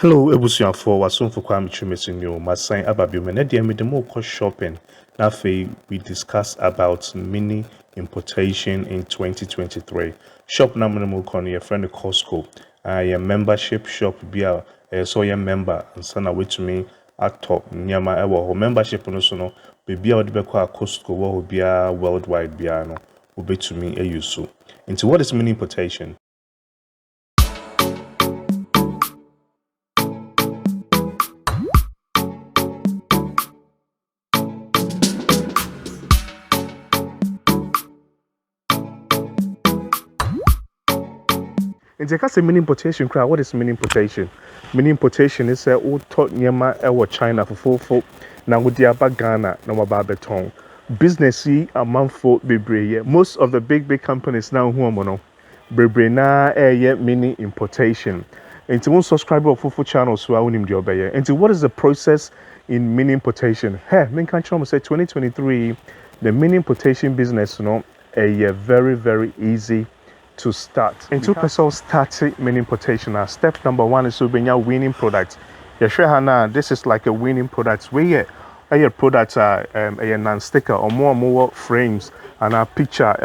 Hello, Ebusuafo, wasomfo kwa michumesinyo, masan ababiome, na dia medemo ko shopping. Na we discuss about mini importation in 2023. Shop na mo ko no your friend Costco. Your membership shop bia so your member nsana wetumi atọ nyama ewo ho membership no so no bebia wode bekọ a Costco wo ho bia worldwide bia no obetumi ayuso. Into what is mini importation? In the case of mini importation, what is mini importation? Mini importation is all taught nyama ewa China Fofoofo na wudiaba Ghana na wababeton. Business yi amanfo bebree. Most of the big companies now who are bebree na mini importation. Into one subscriber of Fofoofo channel so I unim di obeye. Into what is the process in mini importation? Hey, men can say 2023 the mini importation business a very easy to start. And two people starting mini importation. Step number one is to be a winning product. This is like a winning product. Where a product a non-sticker or more frames and a picture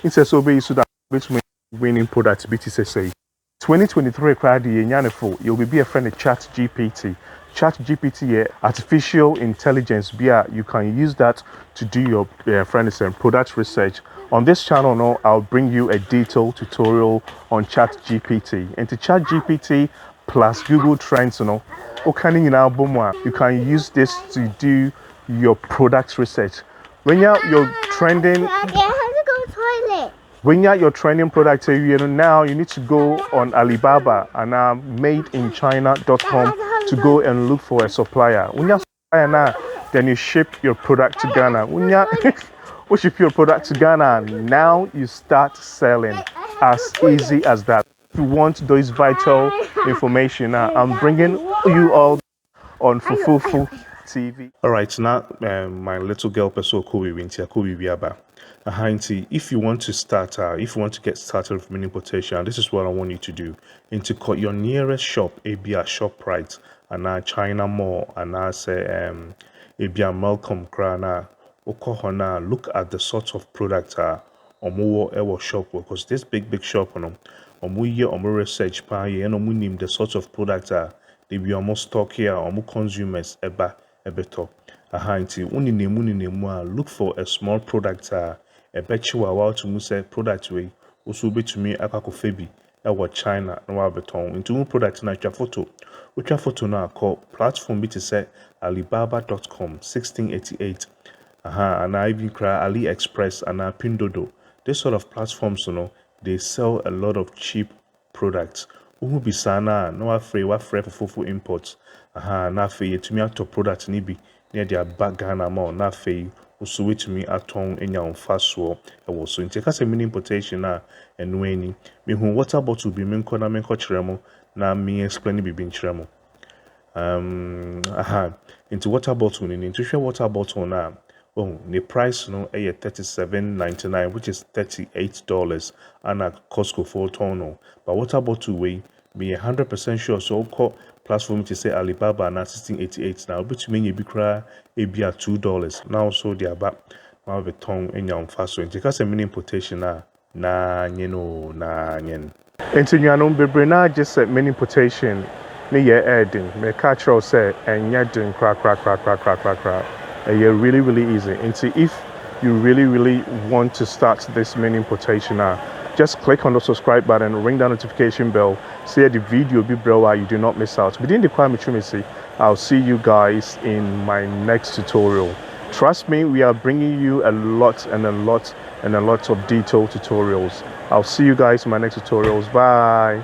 it says so be so that winning product BTC. 2023 crowd you'll be a friend of Chat GPT. Chat GPT artificial intelligence you can use that to do your friends and product research. On this channel now I'll bring you a detailed tutorial on Chat GPT. And to Chat GPT plus Google Trends you can use this to do your product research. When you're trending when you're trending product now you need to go on Alibaba and madeinchina.com to go and look for a supplier. When you're supplier now, then you ship your product to Ghana. When you ship your product to Ghana, now you start selling. As easy as that. If you want those vital information, I'm bringing you all on Fofoofo TV. All right, now my little girl person Kobe Biaba. If you want to start, if you want to get started with mini importation, this is what I want you to do. Into your nearest shop, ABR ShopRite, and China Mall, and I say ABR Malcolm Krana, Okohona. Look at the sorts of products or ever shop because this big shop research name the sorts of products they be almost stock here or consumers ebeto. Look for a small product a bet you are to say product way also be to me akakofebi China na wabeton into product na photo which photo now called platform be to say alibaba.com 1688 and I even cry AliExpress and Pindodo. This sort of platforms they sell a lot of cheap products. Uhu bisana no afraid what free for imports na fe to me to product ni bi near their back Ghana more na fe also wait to me atong enya fast so so in take a mini importation and when me who water bottle be menko na menko chiremo na me explain bi chiremo into water bottle into share water bottle na the price $37.99 which is $38 and at Costco for tono but water bottle way be 100% sure so call platform to say Alibaba na 1688 now but me be cry $2 now so they are back now the tongue in your fast so in take a mini importation na yen into your bebre na just mini importation ne ye adding me catch or say and you're doing crack really easy. And see if you really want to start this mini importation just click on the subscribe button, ring the notification bell, share the video be bro you do not miss out. Within the crime I'll see you guys in my next tutorial. Trust me, we are bringing you a lot of detailed tutorials. I'll see you guys in my next tutorials. Bye.